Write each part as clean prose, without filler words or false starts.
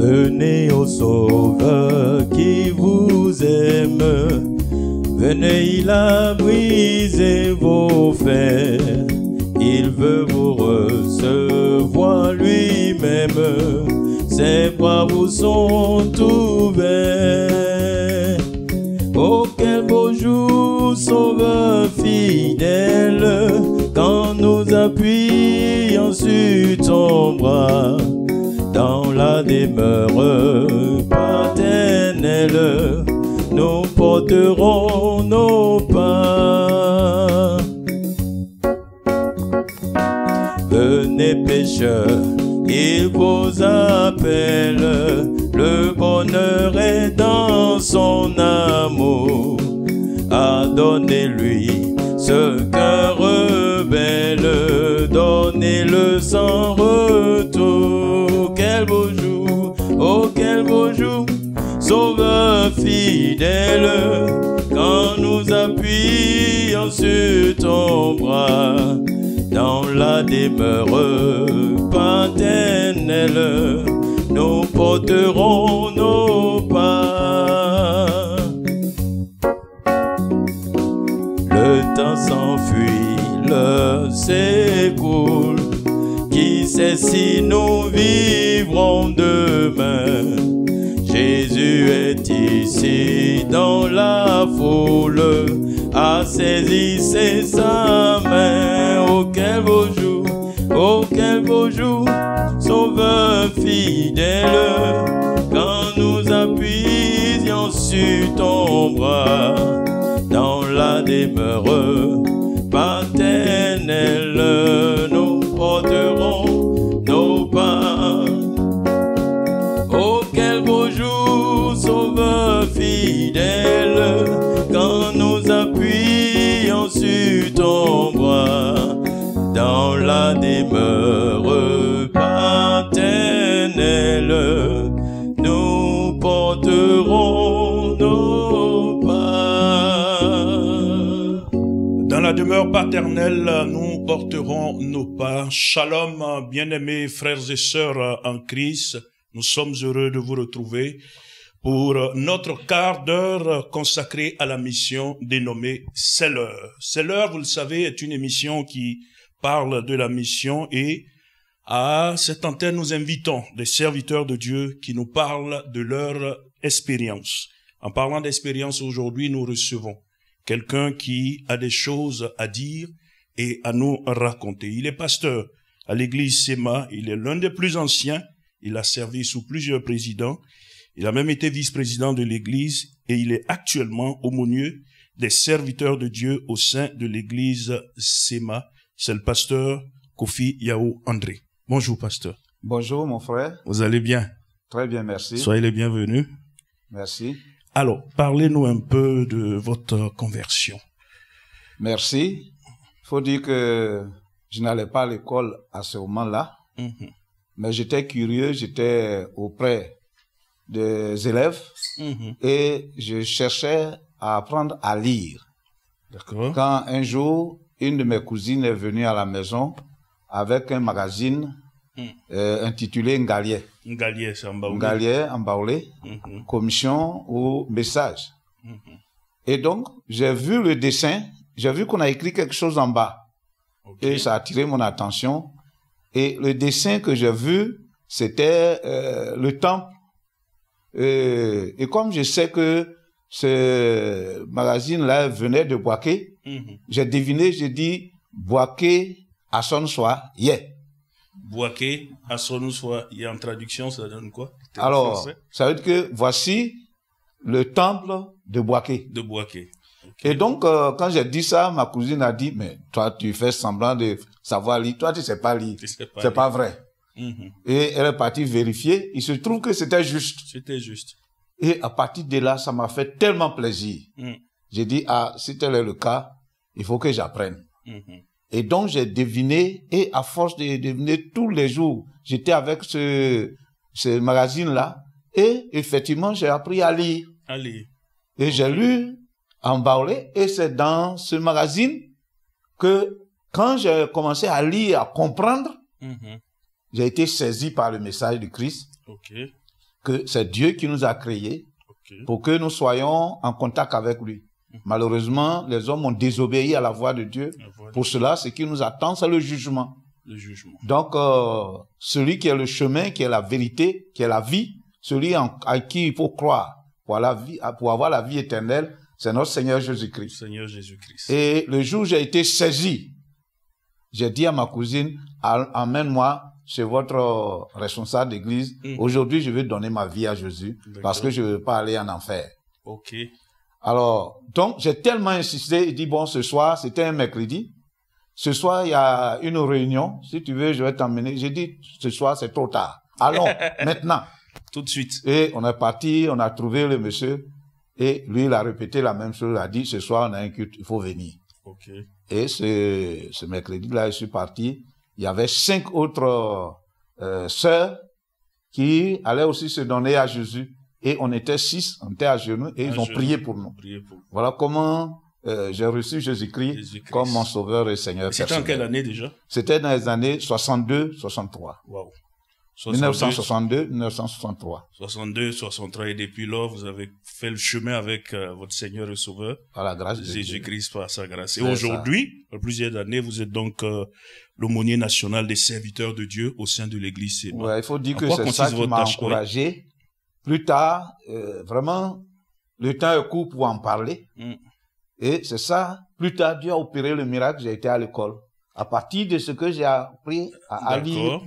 Venez au Sauveur qui vous aime. Venez, il a brisé vos fers. Il veut vous recevoir lui-même. Ses bras vous sont ouverts. Oh, quel beau jour, Sauveur fidèle, quand nous appuyons sur ton bras, dans la demeure paternelle, nous porterons nos pas. Venez pécheurs, il vous appelle, le bonheur est dans son amour. Donnez-lui ce cœur rebelle, donnez-le sans retour. Quel beau jour, oh quel beau jour, Sauveur fidèle, quand nous appuyons sur ton bras, dans la demeure paternelle, nous porterons nos pas. Le temps s'enfuit, l'heure s'écoule, qui sait si nous vivrons demain? Jésus est ici dans la foule, saisissez sa main. Oh quel beau jour, oh quel beau jour, Sauveur fidèle, quand nous appuyions sur ton bras, dans la demeure paternelle, nous porterons nos pas. Oh quel beau jour, Sauveur fidèle, quand nous appuyons sur ton bras, dans la demeure paternelle, nous porterons nos pas. Dans la demeure paternelle, nous porterons nos pas. Shalom, bien-aimés frères et sœurs en Christ, nous sommes heureux de vous retrouver pour notre quart d'heure consacrée à la mission dénommée C'est l'heure. C'est l'heure, vous le savez, est une émission qui parle de la mission, et à cette antenne, nous invitons des serviteurs de Dieu qui nous parlent de leur expérience. En parlant d'expérience, aujourd'hui, nous recevons quelqu'un qui a des choses à dire et à nous raconter. Il est pasteur à l'église SEMA, il est l'un des plus anciens, il a servi sous plusieurs présidents, il a même été vice-président de l'église et il est actuellement aumônier des serviteurs de Dieu au sein de l'église SEMA. C'est le pasteur Kofi Yao André. Bonjour, pasteur. Bonjour, mon frère. Vous allez bien? Très bien, merci. Soyez les bienvenus. Merci. Alors, parlez-nous un peu de votre conversion. Merci. Il faut dire que je n'allais pas à l'école à ce moment-là, mais j'étais curieux, j'étais auprès des élèves et je cherchais à apprendre à lire. D'accord. Quand un jour, une de mes cousines est venue à la maison avec un magazine intitulé Ngalier. Ngalier, c'est en Baoulé. Ngalier, en Baoulé, commission au message. Et donc, j'ai vu le dessin, j'ai vu qu'on a écrit quelque chose en bas. Et ça a attiré mon attention. Et le dessin que j'ai vu, c'était le temple. Et comme je sais que ce magazine-là venait de Boaké, j'ai deviné, j'ai dit, Boaké à son soir, yeah. Boaké à son soir, il y a en traduction, ça donne quoi? Alors, ça veut dire que voici le temple de Boaké. De Boaké. Et donc, quand j'ai dit ça, ma cousine a dit, mais toi, tu fais semblant de savoir lire. Toi, tu sais pas lire. C'est pas vrai. Et elle est partie vérifier. Il se trouve que c'était juste. C'était juste. Et à partir de là, ça m'a fait tellement plaisir. J'ai dit, ah, si tel est le cas, il faut que j'apprenne. Et donc, j'ai deviné, et à force de deviner tous les jours, j'étais avec ce magazine-là, et effectivement, j'ai appris à lire. À lire. Et j'ai lu en baoulé, et c'est dans ce magazine que, quand j'ai commencé à lire, à comprendre, j'ai été saisi par le message de Christ. que c'est Dieu qui nous a créés pour que nous soyons en contact avec lui. Malheureusement, les hommes ont désobéi à la voix de Dieu. Pour cela, ce qui nous attend, c'est le jugement. Donc, celui qui est le chemin, qui est la vérité, qui est la vie, celui à qui il faut croire pour avoir la vie éternelle, c'est notre Seigneur Jésus-Christ. Et le jour où j'ai été saisi, j'ai dit à ma cousine, emmène-moi chez votre responsable d'église. Aujourd'hui, je vais donner ma vie à Jésus parce que je ne veux pas aller en enfer. Alors, donc, j'ai tellement insisté, il dit, bon, ce soir, c'était un mercredi. Ce soir, il y a une réunion. Si tu veux, je vais t'emmener. J'ai dit, ce soir, c'est trop tard. Allons, maintenant. Tout de suite. Et on est parti, on a trouvé le monsieur. Et lui, il a répété la même chose. Il a dit, ce soir, on a un culte, il faut venir. Et ce mercredi-là, je suis parti. Il y avait 5 autres sœurs qui allaient aussi se donner à Jésus. Et on était 6, on était à genoux et ils ont prié pour nous. Voilà comment j'ai reçu Jésus-Christ comme mon sauveur et Seigneur. C'était en quelle année déjà? C'était dans les années 62-63. Wow. 1962-1963. 62-63 et depuis là, vous avez fait le chemin avec votre Seigneur et Sauveur. Par la grâce de Jésus-Christ, par sa grâce. Et aujourd'hui, après plusieurs années, vous êtes donc l'aumônier national des serviteurs de Dieu au sein de l'Église Séma. Ouais, il faut dire que c'est ça qui m'a encouragé. Plus tard, vraiment, le temps est court pour en parler. Et c'est ça, plus tard, Dieu a opéré le miracle, j'ai été à l'école. À partir de ce que j'ai appris à lire.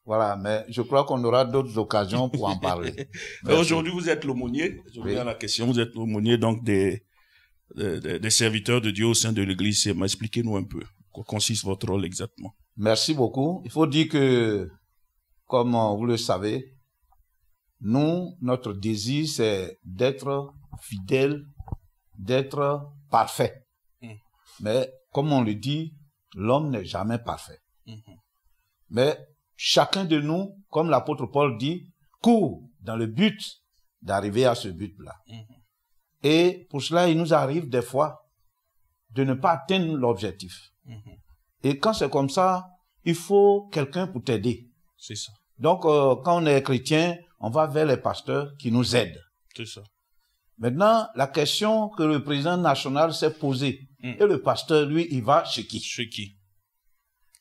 Voilà, mais je crois qu'on aura d'autres occasions pour en parler. Aujourd'hui, vous êtes l'aumônier. Je reviens à la question. Vous êtes l'aumônier donc des serviteurs de Dieu au sein de l'Église. Expliquez-nous un peu. Quoi consiste votre rôle exactement? Merci beaucoup. Il faut dire que, comme vous le savez, nous, notre désir, c'est d'être fidèle, d'être parfait. Mais, comme on le dit, l'homme n'est jamais parfait. Mais, chacun de nous, comme l'apôtre Paul dit, court dans le but d'arriver à ce but-là. Et pour cela, il nous arrive des fois de ne pas atteindre l'objectif. Et quand c'est comme ça, il faut quelqu'un pour t'aider. C'est ça. Donc, quand on est chrétien, on va vers les pasteurs qui nous aident. C'est ça. Maintenant, la question que le président national s'est posée, et le pasteur, lui, il va chez qui? Chez qui?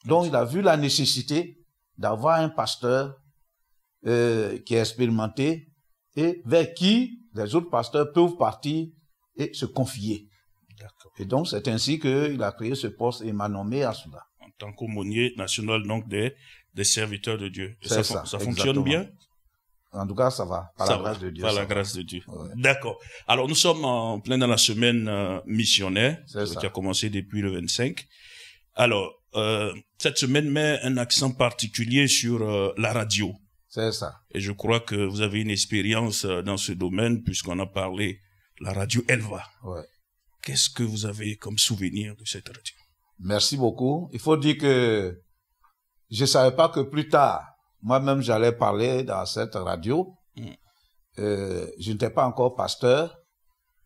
Donc, il a vu la nécessité d'avoir un pasteur qui est expérimenté et vers qui les autres pasteurs peuvent partir et se confier. Et donc, c'est ainsi qu'il a créé ce poste et m'a nommé à cela. En tant qu'aumônier national donc des serviteurs de Dieu. Ça fonctionne bien? En tout cas, ça va. Par la grâce de Dieu. Par la grâce de Dieu. Ouais. D'accord. Alors, nous sommes en plein dans la semaine missionnaire qui a commencé depuis le 25. Alors, cette semaine met un accent particulier sur la radio. C'est ça. Et je crois que vous avez une expérience dans ce domaine puisqu'on a parlé de la radio Elva. Ouais. Qu'est-ce que vous avez comme souvenir de cette radio? Merci beaucoup. Il faut dire que je ne savais pas que plus tard, moi-même, j'allais parler dans cette radio. Je n'étais pas encore pasteur,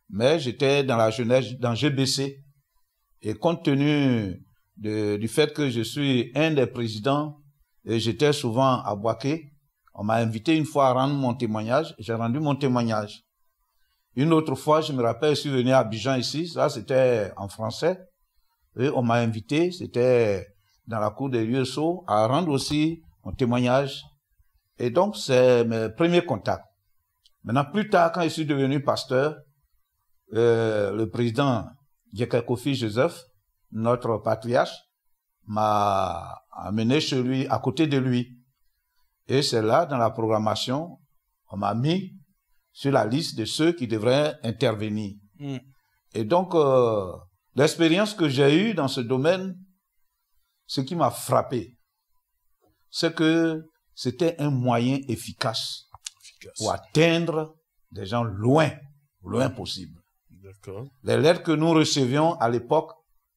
mais j'étais dans la jeunesse, dans GBC. Et compte tenu du fait que je suis un des présidents, et j'étais souvent à Boaké, on m'a invité une fois à rendre mon témoignage. J'ai rendu mon témoignage. Une autre fois, je me rappelle, je suis venu à Abidjan ici, ça c'était en français. Et on m'a invité, c'était dans la cour des USO, à rendre aussi mon témoignage. Et donc, c'est mes premiers contacts. Maintenant, plus tard, quand je suis devenu pasteur, le président Djeka Kofi Joseph, notre patriarche, m'a amené chez lui, à côté de lui. Et c'est là, dans la programmation, on m'a mis sur la liste de ceux qui devraient intervenir. Et donc, l'expérience que j'ai eue dans ce domaine, ce qui m'a frappé, c'est que c'était un moyen efficace pour atteindre des gens loin possible. D'accord. Les lettres que nous recevions à l'époque,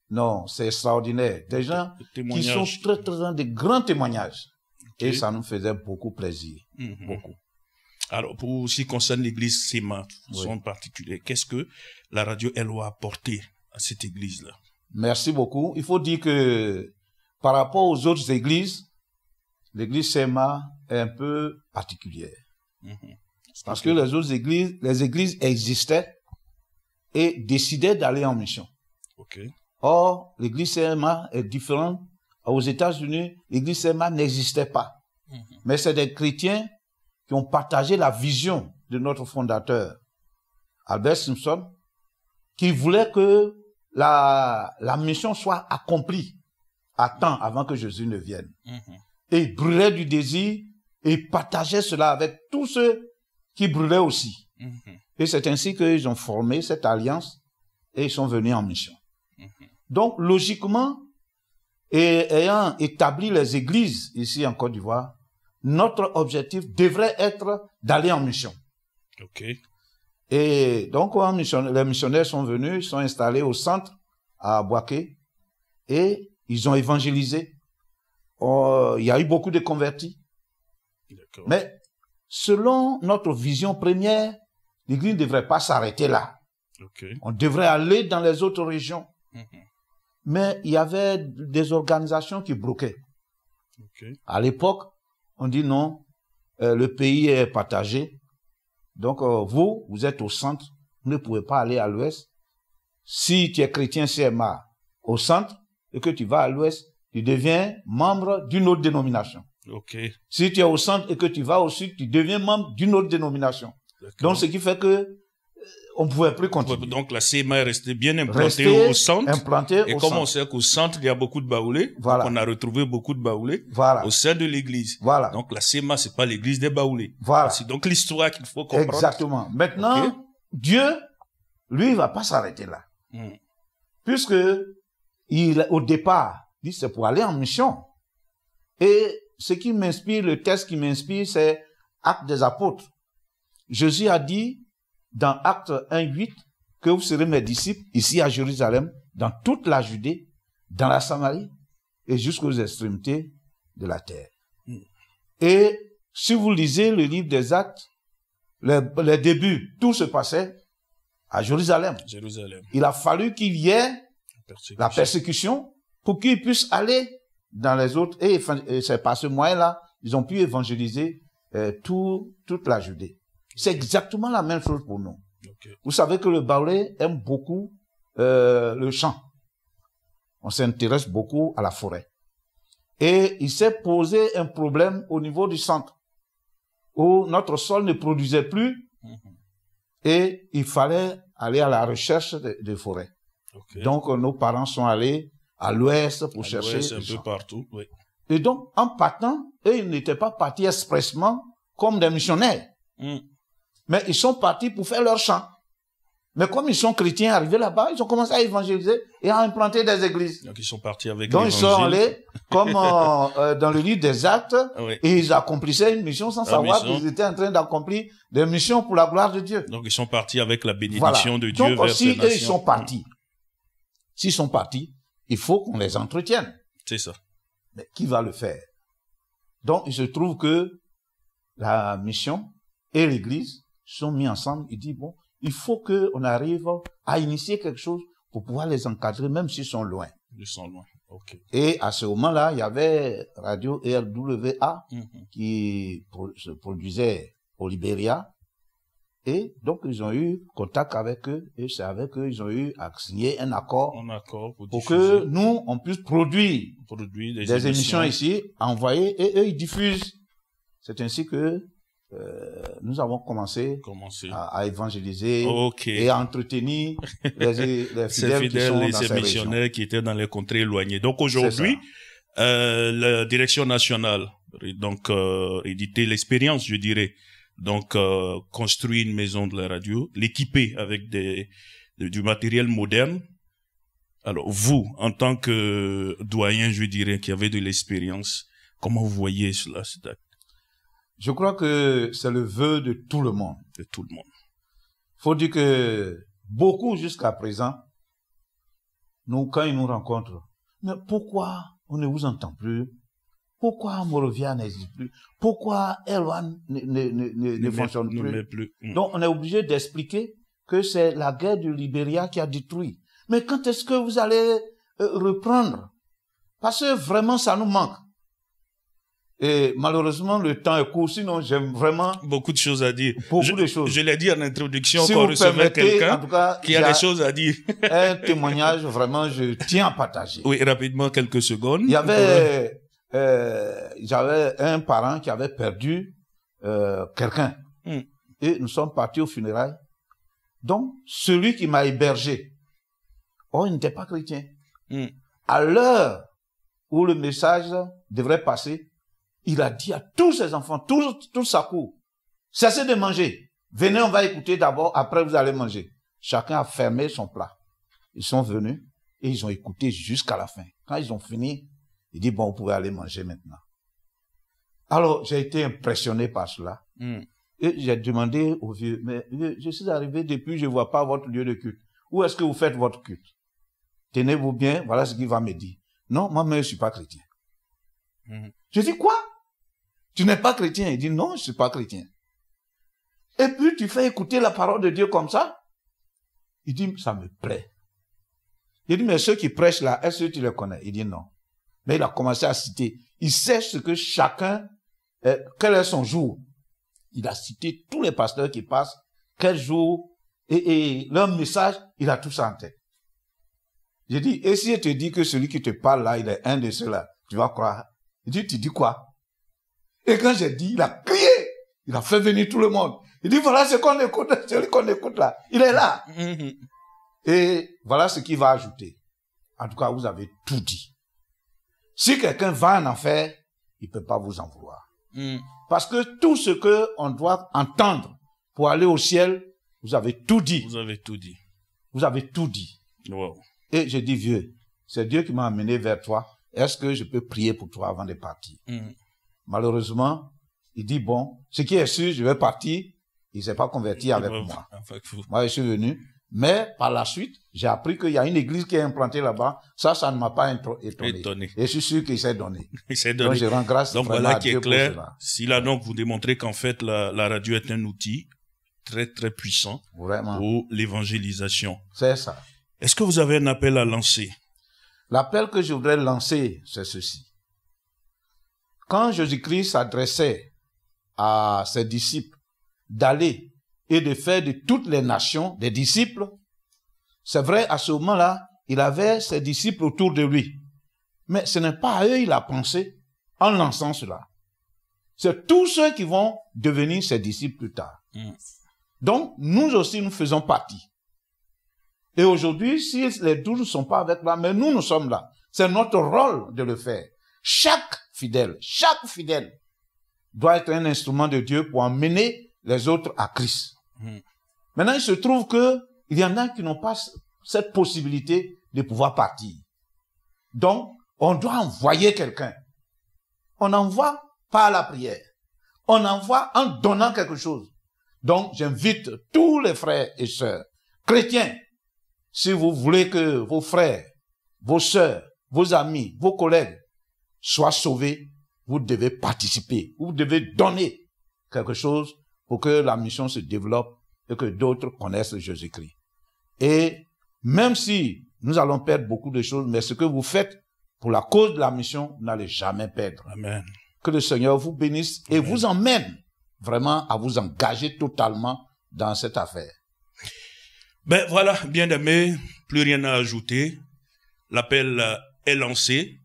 non, c'est extraordinaire. Des gens qui sont très dans des grands témoignages. Okay. Et ça nous faisait beaucoup plaisir. Beaucoup. Alors, pour ce qui concerne l'église Séma, en particulier, qu'est-ce que la radio Elwa a apporté à cette église-là? Merci beaucoup. Il faut dire que par rapport aux autres églises, l'église Séma est un peu particulière. Parce que les autres églises, les églises existaient et décidaient d'aller en mission. Okay. Or, l'église CMA est différente. Aux États-Unis, l'église CMA n'existait pas. Mais c'est des chrétiens qui ont partagé la vision de notre fondateur, Albert Simpson, qui voulait que la mission soit accomplie à temps avant que Jésus ne vienne. Et il brûlait du désir et il partageait cela avec tous ceux qui brûlaient aussi. Et c'est ainsi qu'ils ont formé cette alliance et ils sont venus en mission. Donc, logiquement, et ayant établi les églises ici en Côte d'Ivoire, notre objectif devrait être d'aller en mission. Okay. Et donc, les missionnaires sont venus, sont installés au centre à Boaké et ils ont évangélisé. Il y a eu beaucoup de convertis. Mais selon notre vision première, l'église ne devrait pas s'arrêter là. Okay. On devrait aller dans les autres régions. Mais il y avait des organisations qui bloquaient. Okay. À l'époque, on dit non, le pays est partagé. Donc, vous êtes au centre, vous ne pouvez pas aller à l'ouest. Si tu es chrétien CMA au centre et que tu vas à l'ouest, tu deviens membre d'une autre dénomination. Okay. Si tu es au centre et que tu vas au sud, tu deviens membre d'une autre dénomination. Donc, ce qui fait que on ne pouvait plus continuer. Donc, la CMA est restée bien implantée au centre. Et comme on sait qu'au centre, il y a beaucoup de baoulés, voilà. On a retrouvé beaucoup de baoulés voilà. au sein de l'église. Voilà. Donc, la CMA, c'est pas l'église des baoulés. Voilà. C'est donc l'histoire qu'il faut comprendre. Exactement. Maintenant, okay. Dieu, lui, il va pas s'arrêter là. Puisque, au départ, il dit c'est pour aller en mission. Et ce qui m'inspire, le texte qui m'inspire, c'est Actes des Apôtres. Jésus a dit, dans Actes 1:8, que vous serez mes disciples ici à Jérusalem, dans toute la Judée, dans la Samarie et jusqu'aux extrémités de la terre. Et si vous lisez le livre des Actes, les débuts, tout se passait à Jérusalem. Il a fallu qu'il y ait la persécution pour qu'ils puissent aller dans les autres. Et c'est par ce moyen-là, ils ont pu évangéliser toute la Judée. C'est exactement la même chose pour nous. Okay. Vous savez que le baoulé aime beaucoup le champ. On s'intéresse beaucoup à la forêt. Et il s'est posé un problème au niveau du centre, où notre sol ne produisait plus, et il fallait aller à la recherche de forêts. Okay. Donc, nos parents sont allés à l'ouest pour chercher. Un peu partout, oui. Et donc, en partant, eux, ils n'étaient pas partis expressement comme des missionnaires. Mais ils sont partis pour faire leur chant. Mais comme ils sont chrétiens arrivés là-bas, ils ont commencé à évangéliser et à implanter des églises. Donc ils sont partis avec l'évangile. Donc ils sont allés, comme dans le livre des Actes, oui. Et ils accomplissaient une mission sans savoir qu'ils étaient en train d'accomplir des missions pour la gloire de Dieu. Donc ils sont partis avec la bénédiction de Dieu. Donc aussi, eux, ils sont partis. S'ils sont partis, il faut qu'on les entretienne. C'est ça. Mais qui va le faire? Donc il se trouve que la mission et l'église sont mis ensemble. Il dit, bon, il faut qu'on arrive à initier quelque chose pour pouvoir les encadrer, même s'ils sont loin. Ils sont loin, ok. Et à ce moment-là, il y avait Radio RWA qui se produisait au Libéria. Et donc, ils ont eu contact avec eux, et c'est avec eux ils ont eu à signer un accord pour que nous, on puisse produire des émissions ici, envoyer, et eux, ils diffusent. C'est ainsi que nous avons commencé à évangéliser et à entretenir les fidèles qui sont dans ces missionnaires qui étaient dans les contrées éloignées. Donc aujourd'hui, la direction nationale, donc éditer l'expérience, je dirais, donc construire une maison de la radio, l'équiper avec du matériel moderne. Alors vous, en tant que doyen, je dirais, qui avait de l'expérience, comment vous voyez cela? Je crois que c'est le vœu de tout le monde. De tout le monde. Faut dire que beaucoup jusqu'à présent, quand ils nous rencontrent, mais pourquoi on ne vous entend plus? Pourquoi Morovia n'existe plus? Pourquoi Erwan ne fonctionne plus? Donc on est obligé d'expliquer que c'est la guerre du Libéria qui a détruit. Mais quand est-ce que vous allez reprendre? Parce que vraiment ça nous manque. Et malheureusement, le temps est court. Sinon, j'aime vraiment beaucoup de choses à dire. Beaucoup de choses. Je l'ai dit en introduction, Si qu'on vous recevait permettez, quelqu'un en tout cas, qui a des choses à dire. Un témoignage, vraiment, je tiens à partager. Oui, rapidement, quelques secondes. Il y avait, j'avais un parent qui avait perdu quelqu'un. Et nous sommes partis aux funérailles. Donc, celui qui m'a hébergé, il n'était pas chrétien. À l'heure où le message devrait passer, il a dit à tous ses enfants, toute sa cour, cessez de manger. Venez, on va écouter d'abord, après vous allez manger. Chacun a fermé son plat. Ils sont venus et ils ont écouté jusqu'à la fin. Quand ils ont fini, il dit, bon, vous pouvez aller manger maintenant. Alors, j'ai été impressionné par cela. Et j'ai demandé au vieux, mais je suis arrivé depuis, je ne vois pas votre lieu de culte. Où est-ce que vous faites votre culte? Tenez-vous bien, voilà ce qu'il va me dire. Non, moi-même, je ne suis pas chrétien. Je dis, quoi? Tu n'es pas chrétien? Il dit, non, je ne suis pas chrétien. Et puis, tu fais écouter la parole de Dieu comme ça? Il dit, ça me plaît. Il dit, mais ceux qui prêchent là, est-ce que tu les connais? Il dit, non. Mais il a commencé à citer. Il sait ce que chacun, quel est son jour. Il a cité tous les pasteurs qui passent, quel jour, et leur message, il a tout ça en tête. J'ai dit, et si je te dis que celui qui te parle là, il est un de ceux-là, tu vas croire. Il dit, tu dis quoi? Et quand j'ai dit, il a crié, il a fait venir tout le monde. Il dit, voilà ce qu'on écoute, celui qu'on écoute là, il est là. Et voilà ce qu'il va ajouter. En tout cas, vous avez tout dit. Si quelqu'un va en enfer, il ne peut pas vous en vouloir. Parce que tout ce qu'on doit entendre pour aller au ciel, vous avez tout dit. Vous avez tout dit. Vous avez tout dit. Wow. Et j'ai dit, vieux, c'est Dieu qui m'a amené vers toi. Est-ce que je peux prier pour toi avant de partir? Malheureusement, il dit, bon, ce qui est sûr, je vais partir. Il ne s'est pas converti avec moi. Moi, je suis venu. Mais par la suite, j'ai appris qu'il y a une église qui est implantée là-bas. Ça ne m'a pas étonné. Et je suis sûr qu'il s'est donné. Il s'est donné. Donc, je rends grâce donc vraiment voilà à qui Dieu est clair. pour cela. Si là, donc, vous démontrez qu'en fait, la radio est un outil très, très puissant vraiment pour l'évangélisation. C'est ça. Est-ce que vous avez un appel à lancer? L'appel que je voudrais lancer, c'est ceci. Quand Jésus-Christ s'adressait à ses disciples d'aller et de faire de toutes les nations des disciples, c'est vrai, à ce moment-là, il avait ses disciples autour de lui. Mais ce n'est pas à eux il a pensé en lançant cela. C'est tous ceux qui vont devenir ses disciples plus tard. Donc, nous aussi, nous faisons partie. Et aujourd'hui, si les 12 ne sont pas avec là, mais nous sommes là. C'est notre rôle de le faire. Chaque fidèle doit être un instrument de Dieu pour emmener les autres à Christ. Maintenant, il se trouve que il y en a qui n'ont pas cette possibilité de pouvoir partir. Donc, on doit envoyer quelqu'un. On envoie par la prière. On envoie en donnant quelque chose. Donc, j'invite tous les frères et sœurs chrétiens, si vous voulez que vos frères, vos sœurs, vos amis, vos collègues soient sauvés, vous devez participer. Vous devez donner quelque chose pour que la mission se développe et que d'autres connaissent Jésus-Christ. Et même si nous allons perdre beaucoup de choses, mais ce que vous faites pour la cause de la mission, vous n'allez jamais perdre. Amen. Que le Seigneur vous bénisse et vous emmène vraiment à vous engager totalement dans cette affaire. Ben voilà, bien-aimés, plus rien à ajouter. L'appel est lancé.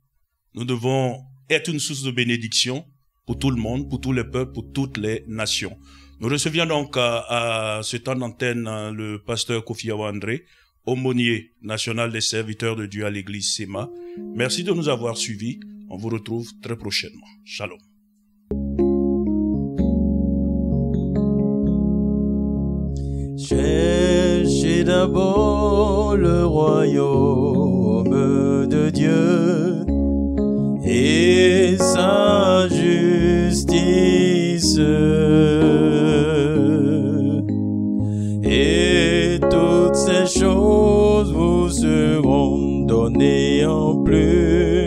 Nous devons être une source de bénédiction pour tout le monde, pour tous les peuples, pour toutes les nations. Nous recevions donc à ce temps d'antenne le pasteur Kofi Awandré, aumônier national des serviteurs de Dieu à l'église SEMA. Merci de nous avoir suivis. On vous retrouve très prochainement. Shalom. Cherchez d'abord le royaume de Dieu et sa justice, et toutes ces choses vous seront données en plus.